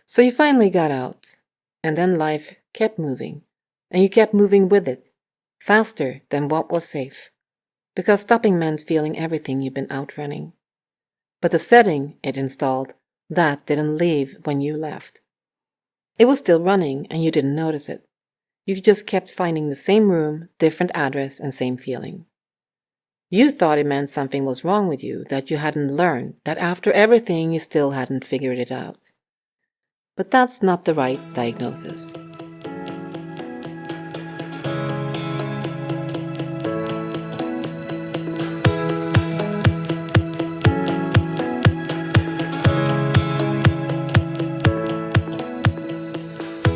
So you finally got out, and then life kept moving, and you kept moving with it, faster than what was safe, because stopping meant feeling everything you've been outrunning. But the setting it installed, that didn't leave when you left. It was still running, and you didn't notice it. You just kept finding the same room, different address, and same feeling. You thought it meant something was wrong with you, that you hadn't learned, that after everything you still hadn't figured it out. But that's not the right diagnosis.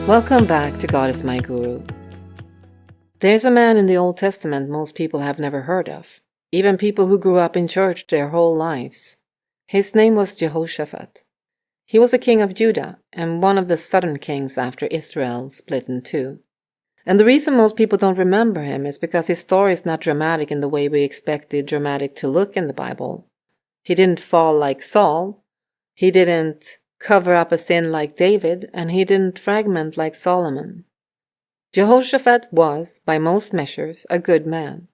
Welcome back to God is My Guru. There's a man in the Old Testament most people have never heard of, even people who grew up in church their whole lives. His name was Jehoshaphat. He was a king of Judah and one of the southern kings after Israel split in two. And the reason most people don't remember him is because his story is not dramatic in the way we expected dramatic to look in the Bible. He didn't fall like Saul. He didn't cover up a sin like David, and he didn't fragment like Solomon. Jehoshaphat was, by most measures, a good man.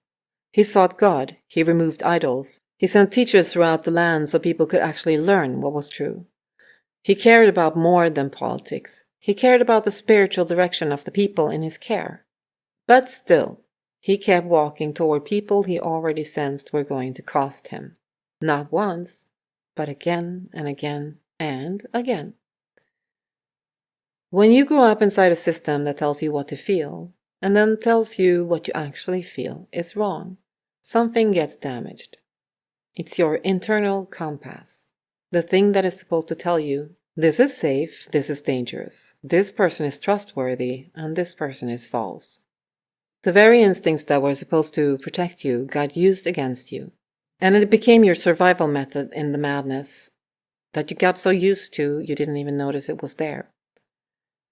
He sought God, he removed idols, he sent teachers throughout the land so people could actually learn what was true. He cared about more than politics. He cared about the spiritual direction of the people in his care. But still, he kept walking toward people he already sensed were going to cost him. Not once, but again and again and again. When you grow up inside a system that tells you what to feel, and then tells you what you actually feel is wrong, something gets damaged. It's your internal compass, the thing that is supposed to tell you, this is safe, this is dangerous, this person is trustworthy, and this person is false. The very instincts that were supposed to protect you got used against you, and it became your survival method in the madness that you got so used to you didn't even notice it was there.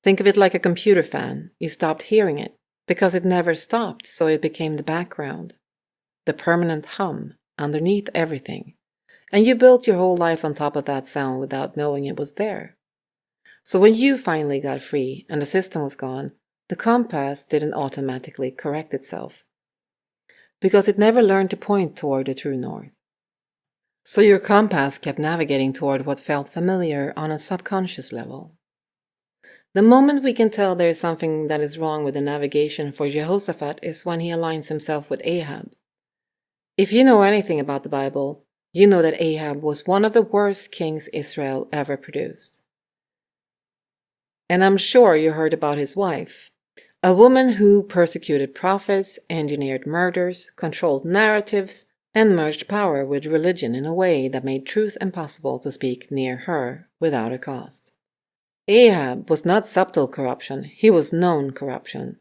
Think of it like a computer fan. You stopped hearing it because it never stopped, so it became the background, the permanent hum underneath everything. And you built your whole life on top of that sound without knowing it was there. So when you finally got free and the system was gone, the compass didn't automatically correct itself, because it never learned to point toward the true north. So your compass kept navigating toward what felt familiar on a subconscious level. The moment we can tell there is something that is wrong with the navigation for Jehoshaphat is when he aligns himself with Ahab. If you know anything about the Bible, you know that Ahab was one of the worst kings Israel ever produced. And I'm sure you heard about his wife, a woman who persecuted prophets, engineered murders, controlled narratives, and merged power with religion in a way that made truth impossible to speak near her without a cost. Ahab was not subtle corruption, he was known corruption.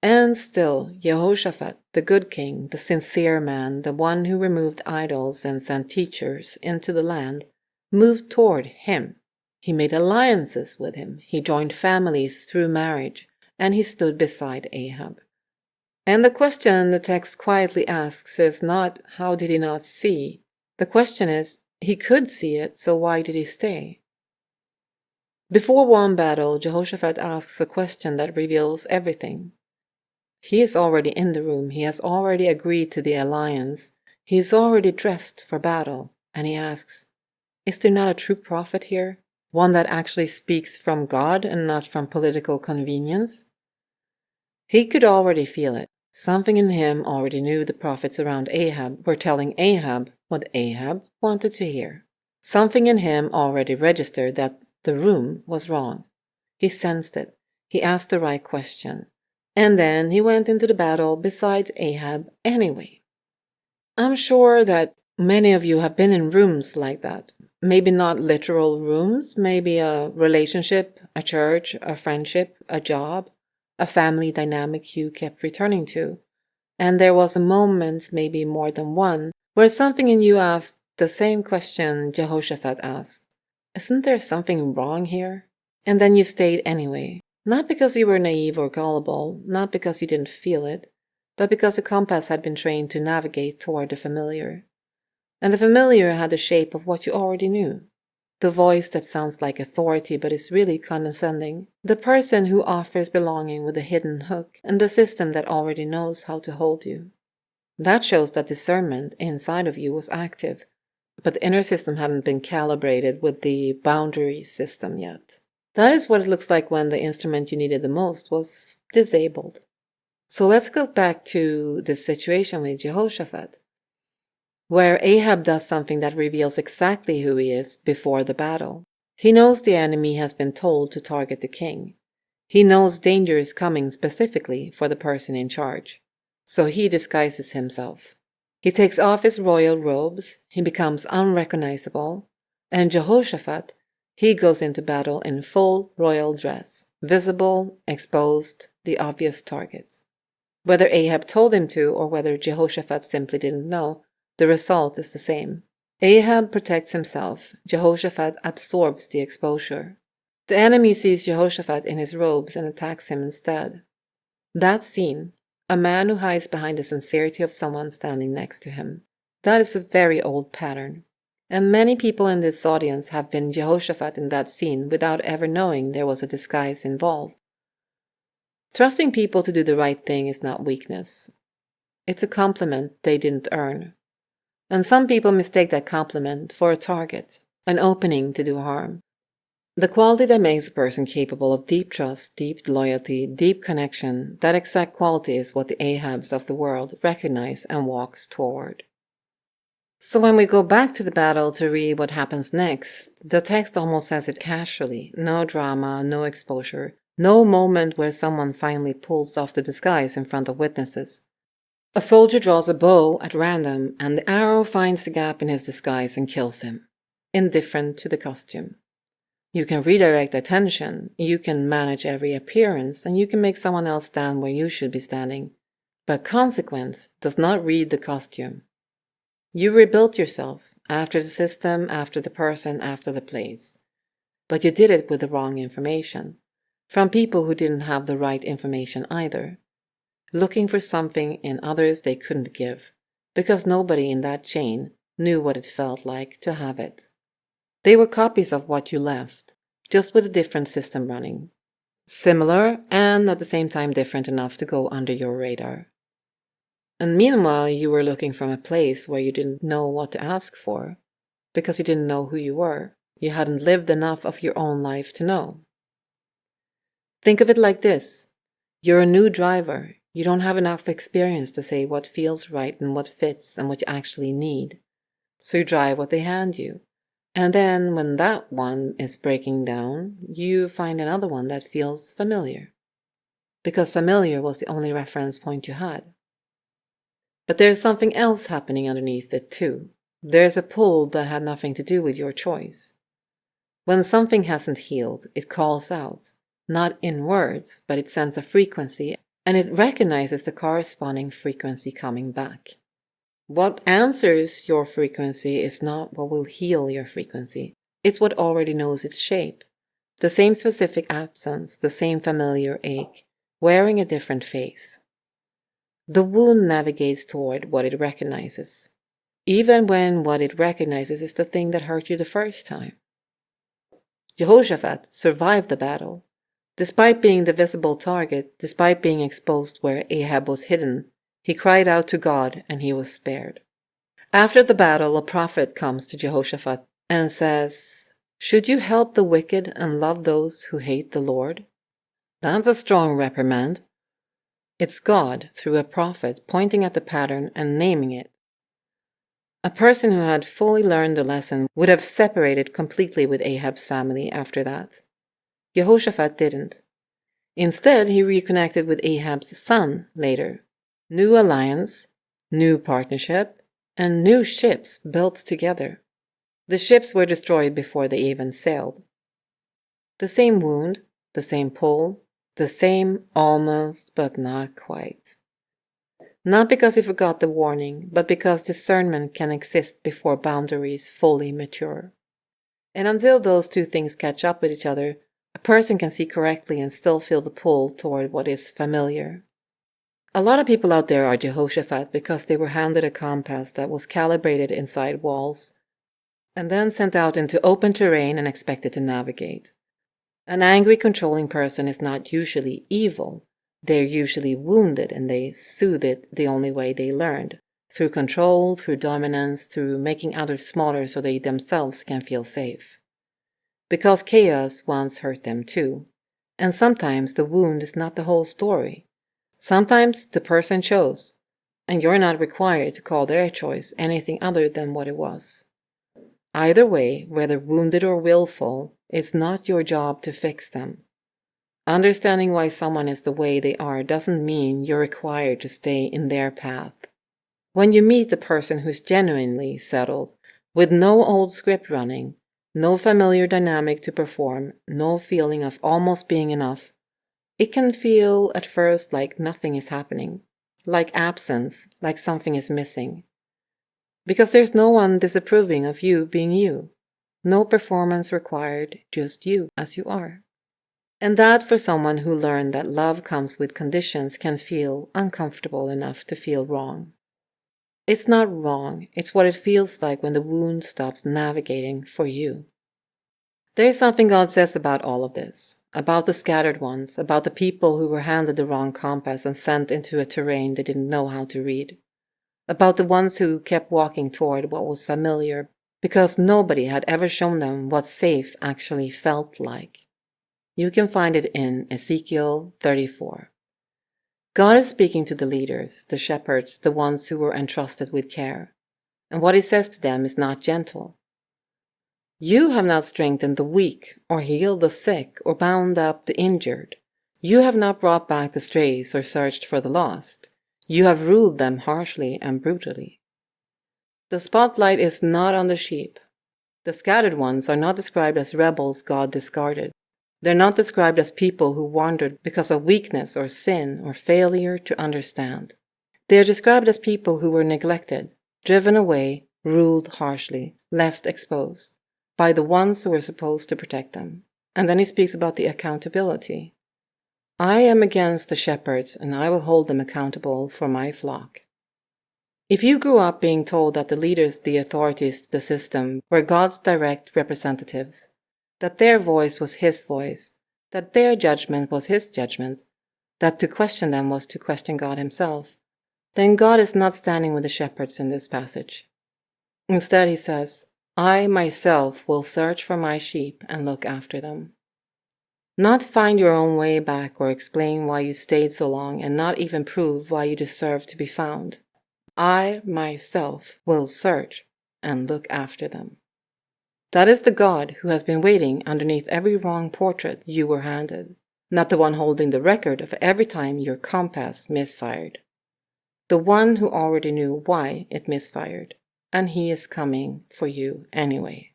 And still, Jehoshaphat, the good king, the sincere man, the one who removed idols and sent teachers into the land, moved toward him. He made alliances with him, he joined families through marriage, and he stood beside Ahab. And the question the text quietly asks is not, how did he not see? The question is, he could see it, so why did he stay? Before one battle, Jehoshaphat asks a question that reveals everything. He is already in the room, he has already agreed to the alliance, he is already dressed for battle, and he asks, is there not a true prophet here? One that actually speaks from God and not from political convenience? He could already feel it. Something in him already knew the prophets around Ahab were telling Ahab what Ahab wanted to hear. Something in him already registered that the room was wrong. He sensed it. He asked the right question. And then he went into the battle beside Ahab anyway. I'm sure that many of you have been in rooms like that. Maybe not literal rooms, maybe a relationship, a church, a friendship, a job, a family dynamic you kept returning to. And there was a moment, maybe more than one, where something in you asked the same question Jehoshaphat asked. Isn't there something wrong here? And then you stayed anyway. Not because you were naive or gullible, not because you didn't feel it, but because the compass had been trained to navigate toward the familiar. And the familiar had the shape of what you already knew. The voice that sounds like authority but is really condescending. The person who offers belonging with a hidden hook, and the system that already knows how to hold you. That shows that discernment inside of you was active, but the inner system hadn't been calibrated with the boundary system yet. That is what it looks like when the instrument you needed the most was disabled. So let's go back to this situation with Jehoshaphat, where Ahab does something that reveals exactly who he is before the battle. He knows the enemy has been told to target the king. He knows danger is coming specifically for the person in charge. So he disguises himself. He takes off his royal robes, he becomes unrecognizable, and Jehoshaphat, he goes into battle in full royal dress, visible, exposed, the obvious targets. Whether Ahab told him to or whether Jehoshaphat simply didn't know, the result is the same. Ahab protects himself, Jehoshaphat absorbs the exposure. The enemy sees Jehoshaphat in his robes and attacks him instead. That scene, a man who hides behind the sincerity of someone standing next to him, that is a very old pattern. And many people in this audience have been Jehoshaphat in that scene without ever knowing there was a disguise involved. Trusting people to do the right thing is not weakness. It's a compliment they didn't earn. And some people mistake that compliment for a target, an opening to do harm. The quality that makes a person capable of deep trust, deep loyalty, deep connection, that exact quality is what the Ahabs of the world recognize and walks toward. So when we go back to the battle to read what happens next, the text almost says it casually, no drama, no exposure, no moment where someone finally pulls off the disguise in front of witnesses. A soldier draws a bow at random, and the arrow finds the gap in his disguise and kills him, indifferent to the costume. You can redirect attention, you can manage every appearance, and you can make someone else stand where you should be standing. But consequence does not read the costume. You rebuilt yourself, after the system, after the person, after the place. But you did it with the wrong information, from people who didn't have the right information either, looking for something in others they couldn't give, because nobody in that chain knew what it felt like to have it. They were copies of what you left, just with a different system running. Similar, and at the same time different enough to go under your radar. And meanwhile, you were looking from a place where you didn't know what to ask for, because you didn't know who you were. You hadn't lived enough of your own life to know. Think of it like this. You're a new driver. You don't have enough experience to say what feels right and what fits and what you actually need. So you drive what they hand you. And then when that one is breaking down, you find another one that feels familiar. Because familiar was the only reference point you had. But there's something else happening underneath it too. There's a pull that had nothing to do with your choice. When something hasn't healed, it calls out, not in words, but it sends a frequency, and it recognizes the corresponding frequency coming back. What answers your frequency is not what will heal your frequency. It's what already knows its shape. The same specific absence, the same familiar ache, wearing a different face. The wound navigates toward what it recognizes, even when what it recognizes is the thing that hurt you the first time. Jehoshaphat survived the battle. Despite being the visible target, despite being exposed where Ahab was hidden, he cried out to God and he was spared. After the battle, a prophet comes to Jehoshaphat and says, "Should you help the wicked and love those who hate the Lord?" That's a strong reprimand. It's God, through a prophet, pointing at the pattern and naming it. A person who had fully learned the lesson would have separated completely with Ahab's family after that. Jehoshaphat didn't. Instead, he reconnected with Ahab's son later. New alliance, new partnership, and new ships built together. The ships were destroyed before they even sailed. The same wound, the same pull, the same almost but not quite. Not because he forgot the warning, but because discernment can exist before boundaries fully mature. And until those two things catch up with each other, a person can see correctly and still feel the pull toward what is familiar. A lot of people out there are Jehoshaphat because they were handed a compass that was calibrated inside walls. and then sent out into open terrain and expected to navigate. An angry, controlling person is not usually evil. They're usually wounded, and they soothe it the only way they learned, through control, through dominance, through making others smaller so they themselves can feel safe. Because chaos once hurt them too. And sometimes the wound is not the whole story. Sometimes the person chose, and you're not required to call their choice anything other than what it was. Either way, whether wounded or willful, it's not your job to fix them. Understanding why someone is the way they are doesn't mean you're required to stay in their path. When you meet the person who's genuinely settled, with no old script running, no familiar dynamic to perform, no feeling of almost being enough, it can feel at first like nothing is happening, like absence, like something is missing. Because there's no one disapproving of you being you. No performance required, just you as you are. And that, for someone who learned that love comes with conditions, can feel uncomfortable enough to feel wrong. It's not wrong, it's what it feels like when the wound stops navigating for you. There's something God says about all of this, about the scattered ones, about the people who were handed the wrong compass and sent into a terrain they didn't know how to read, about the ones who kept walking toward what was familiar because nobody had ever shown them what safe actually felt like. You can find it in Ezekiel 34. God is speaking to the leaders, the shepherds, the ones who were entrusted with care. And what he says to them is not gentle. You have not strengthened the weak, or healed the sick, or bound up the injured. You have not brought back the strays or searched for the lost. You have ruled them harshly and brutally. The spotlight is not on the sheep. The scattered ones are not described as rebels God discarded. They're not described as people who wandered because of weakness or sin or failure to understand. They are described as people who were neglected, driven away, ruled harshly, left exposed by the ones who were supposed to protect them. And then he speaks about the accountability. I am against the shepherds, and I will hold them accountable for my flock. If you grew up being told that the leaders, the authorities, the system were God's direct representatives, that their voice was his voice, that their judgment was his judgment, that to question them was to question God himself, then God is not standing with the shepherds in this passage. Instead, he says, I myself will search for my sheep and look after them. Not find your own way back or explain why you stayed so long and not even prove why you deserve to be found. I myself will search and look after them. That is the God who has been waiting underneath every wrong portrait you were handed, not the one holding the record of every time your compass misfired. The one who already knew why it misfired, and he is coming for you anyway.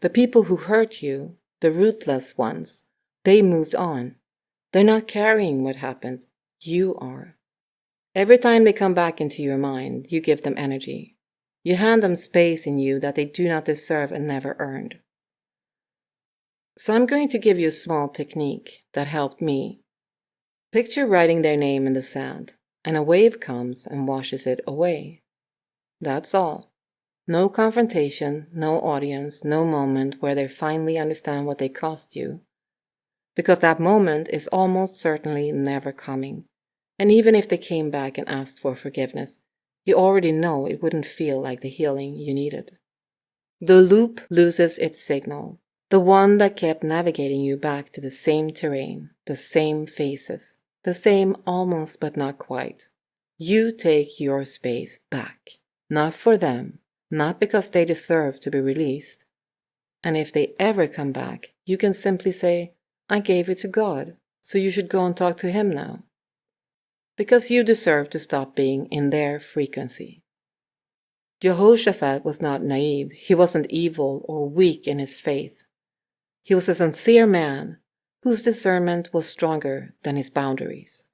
The people who hurt you, the ruthless ones, they moved on. They're not carrying what happened. You are. Every time they come back into your mind, you give them energy. You hand them space in you that they do not deserve and never earned. So I'm going to give you a small technique that helped me. Picture writing their name in the sand, and a wave comes and washes it away. That's all. No confrontation, no audience, no moment where they finally understand what they cost you. Because that moment is almost certainly never coming. And even if they came back and asked for forgiveness, you already know it wouldn't feel like the healing you needed. The loop loses its signal, the one that kept navigating you back to the same terrain, the same faces, the same almost but not quite. You take your space back, not for them, not because they deserve to be released. And if they ever come back, you can simply say, I gave it to God, so you should go and talk to him now. Because you deserve to stop being in their frequency. Jehoshaphat was not naive. He wasn't evil or weak in his faith. He was a sincere man whose discernment was stronger than his boundaries.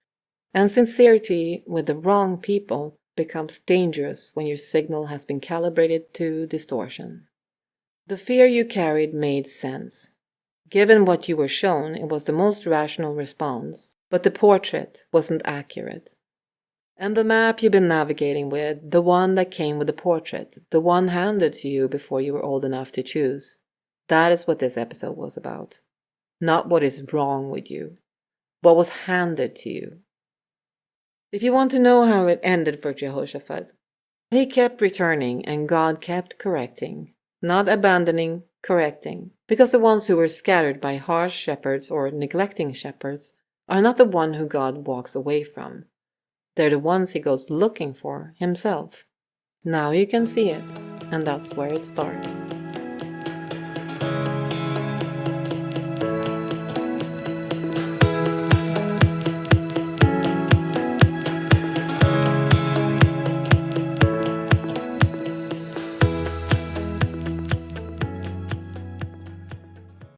And sincerity with the wrong people becomes dangerous when your signal has been calibrated to distortion. The fear you carried made sense. Given what you were shown, it was the most rational response, but the portrait wasn't accurate. And the map you've been navigating with, the one that came with the portrait, the one handed to you before you were old enough to choose, that is what this episode was about. Not what is wrong with you, what was handed to you. If you want to know how it ended for Jehoshaphat, he kept returning and God kept correcting, not abandoning, correcting, because the ones who were scattered by harsh shepherds or neglecting shepherds are not the one who God walks away from. They're the ones he goes looking for himself. Now you can see it, and that's where it starts.